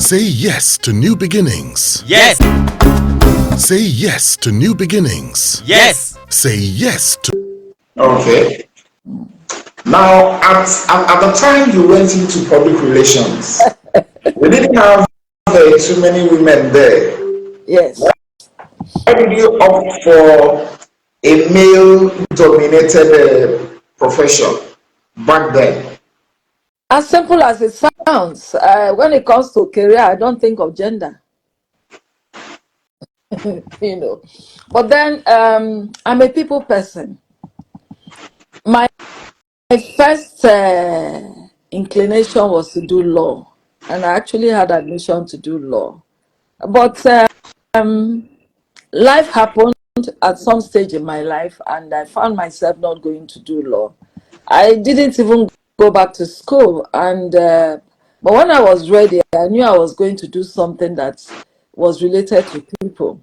Say yes to new beginnings. Yes. Say yes to new beginnings. Yes. Say yes to... Okay. Now, at the time you went into public relations, we didn't have too many women there. Yes. Why did you opt for a male-dominated profession back then? As simple as it sounds, when it comes to career, I don't think of gender. You know, but then I'm a people person. My first inclination was to do law, and I actually had admission to do law. But life happened at some stage in my life, and I found myself not going to do law. I didn't even go back to school, and but when I was ready, I knew I was going to do something that was related to people.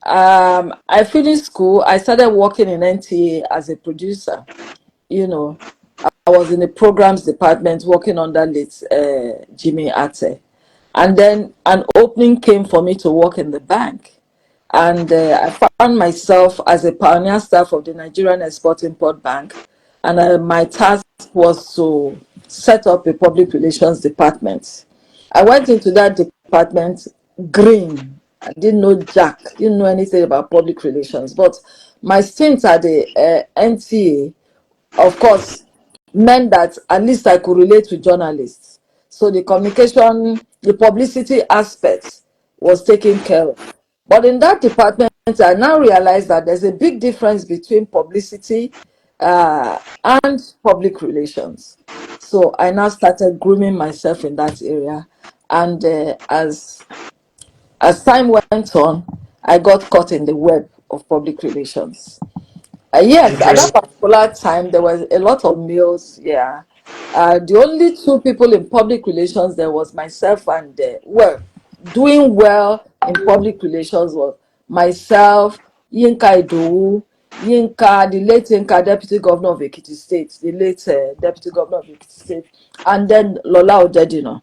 I finished school. I started working in NTA as a producer. You know, I was in the programs department working under late Jimmy Ate. And then an opening came for me to work in the bank. And I found myself as a pioneer staff of the Nigerian Export-Import Bank. And my task was to set up a public relations department. I went into that department green. I didn't know jack, didn't know anything about public relations. But my stint at the NTA, of course, meant that at least I could relate to journalists. So the communication, the publicity aspect was taken care of. But in that department, I now realize that there's a big difference between publicity and public relations. So I now started grooming myself in that area. And as time went on, I got caught in the web of public relations. Yes, at that particular time, there was a lot of males. Yeah. The only two people in public relations there was myself and, doing well in public relations was myself, Yinka Idowu, Yinka, the late Yinka, Deputy Governor of Ekiti State, the late Deputy Governor of Ekiti State, and then Lola Odedino,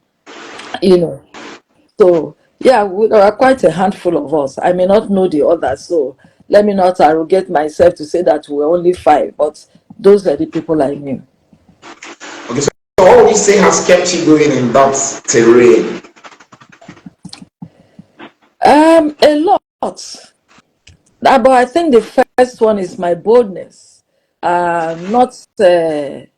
you know. So, yeah, there are quite a handful of us. I may not know the others, so let me not arrogate myself to say that we're only 5, but those are the people I knew. Okay, so what would you say has kept you going in that terrain? A lot. But I think the first one is my boldness. Not you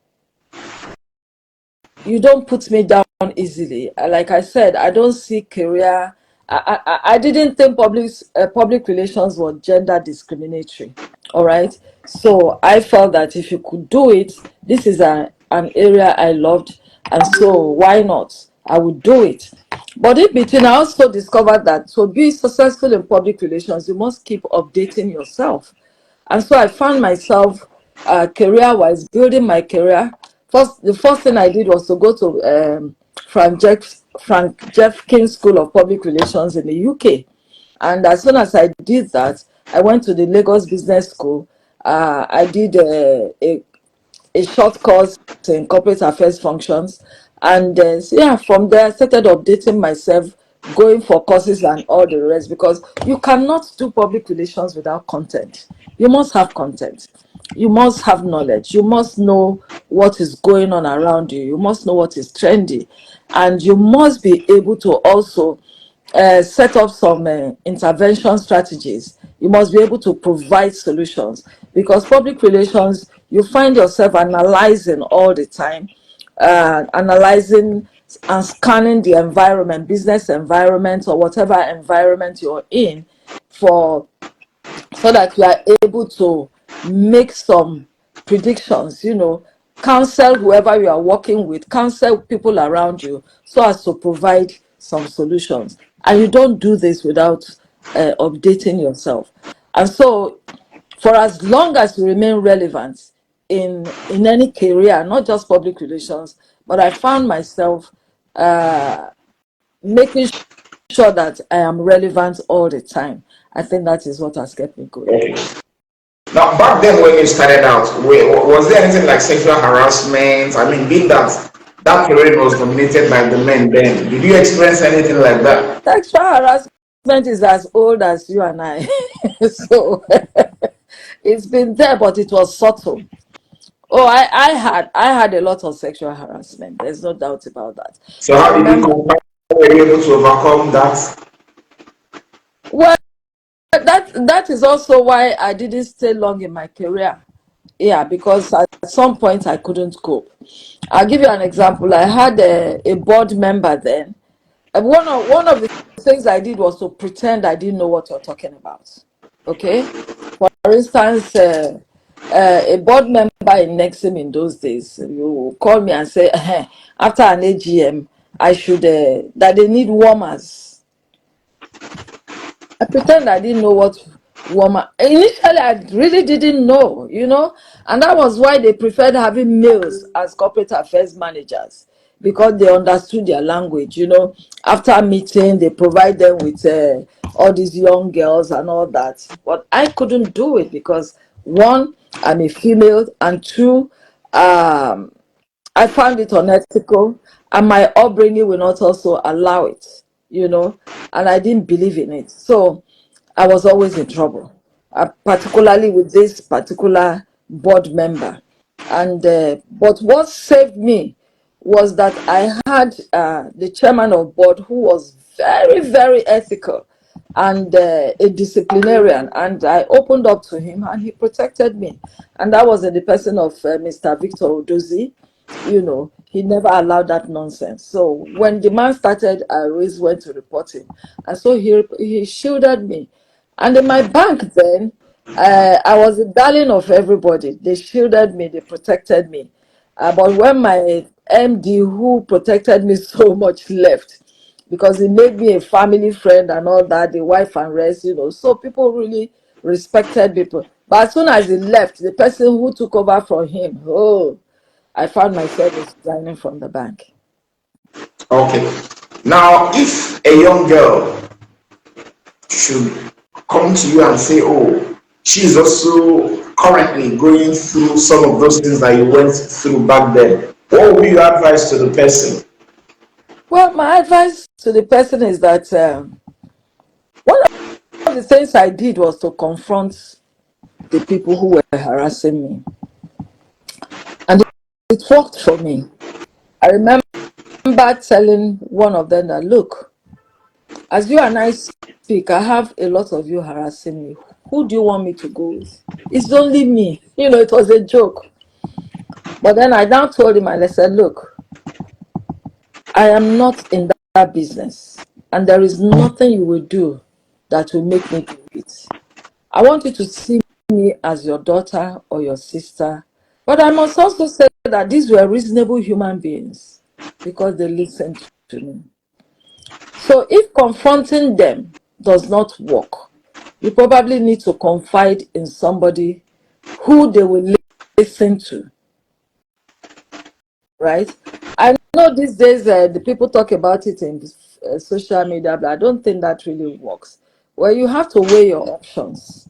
don't put me down easily. Like I said, I don't see career. I didn't think public relations was gender discriminatory. All right. So I felt that if you could do it, this is an area I loved, and so why not? I would do it. But in between, I also discovered that to be successful in public relations, you must keep updating yourself. And so I found myself career-wise building my career. The first thing I did was to go to Frank Jeffkins School of Public Relations in the UK. And as soon as I did that, I went to the Lagos Business School. I did a short course in corporate affairs functions. And so yeah, from there, I started updating myself, going for courses and all the rest, because you cannot do public relations without content. You must have content. You must have knowledge. You must know what is going on around you. You must know what is trendy. And you must be able to also set up some intervention strategies. You must be able to provide solutions, because public relations, you find yourself analyzing all the time, analyzing and scanning the environment, business environment or whatever environment you're in, so that you are able to make some predictions, counsel whoever you are working with, counsel people around you, so as to provide some solutions. And you don't do this without updating yourself. And so, for as long as you remain relevant in any career, not just public relations, but I found myself making sure that I am relevant all the time. I think that is what has kept me going. Okay. Now, back then when you started out, was there anything like sexual harassment? I mean, being that that terrain was dominated by the men then. Did you experience anything like that? Sexual harassment is as old as you and I. So it's been there, but it was subtle. Oh, I had a lot of sexual harassment. There's no doubt about that. So I how did you remember. compare? Were you able to overcome that? Well, that is also why I didn't stay long in my career. Yeah, because at some point I couldn't cope. I'll give you an example. I had a board member then. One of the things I did was to pretend I didn't know what you're talking about. Okay, for instance, a board member in Nexim in those days, you call me and say, after an AGM, I should that they need warmers. I pretend I didn't know what woman. Initially, I really didn't know, and that was why they preferred having males as corporate affairs managers because they understood their language. After meeting, they provide them with all these young girls and all that. But I couldn't do it because one, I'm a female, and two, um, I found it unethical, and my upbringing will not also allow it, and I didn't believe in it. So I was always in trouble, particularly with this particular board member. And but what saved me was that I had the chairman of board who was very, very ethical and a disciplinarian, and I opened up to him and he protected me, and that was in the person of Mr. Victor Odozi. He never allowed that nonsense. So when the man started, I always went to report him, and so he shielded me. And in my bank then, I was the darling of everybody. They shielded me, they protected me. But when my MD, who protected me so much, left, because he made me a family friend and all that, the wife and rest, so people really respected people. But as soon as he left, the person who took over from him, oh, I found myself resigning from the bank. Okay. Now, if a young girl should come to you and say, oh, she's also currently going through some of those things that you went through back then, what would be your advice to the person? Well, my advice to the person is that one of the things I did was to confront the people who were harassing me, and it worked for me. I remember telling one of them that, look, as you and I speak, I have a lot of you harassing me. Who do you want me to go with? It's only me. It was a joke. But then I now told him, and I said, look, I am not in that business, and there is nothing you will do that will make me do it. I want you to see me as your daughter or your sister. But I must also say that these were reasonable human beings because they listened to me. So if confronting them does not work, you probably need to confide in somebody who they will listen to, right? I know these days the people talk about it in social media, but I don't think that really works. Well, you have to weigh your options.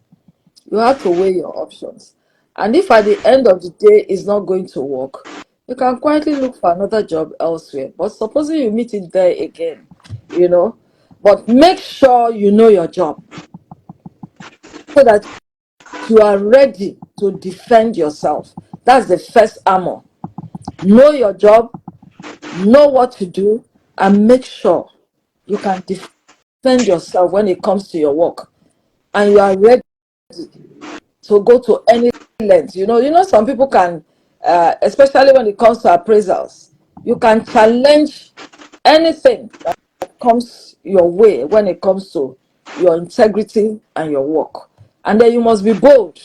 You have to weigh your options. And if at the end of the day it's not going to work, you can quietly look for another job elsewhere. But supposing you meet it there again, you know, but make sure you know your job so that you are ready to defend yourself. That's the first armor. Know your job, know what to do, and make sure you can defend yourself when it comes to your work. And you are ready to go to any length. Some people can, especially when it comes to appraisals, you can challenge anything that comes your way when it comes to your integrity and your work. And then you must be bold.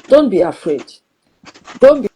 Don't be afraid. Don't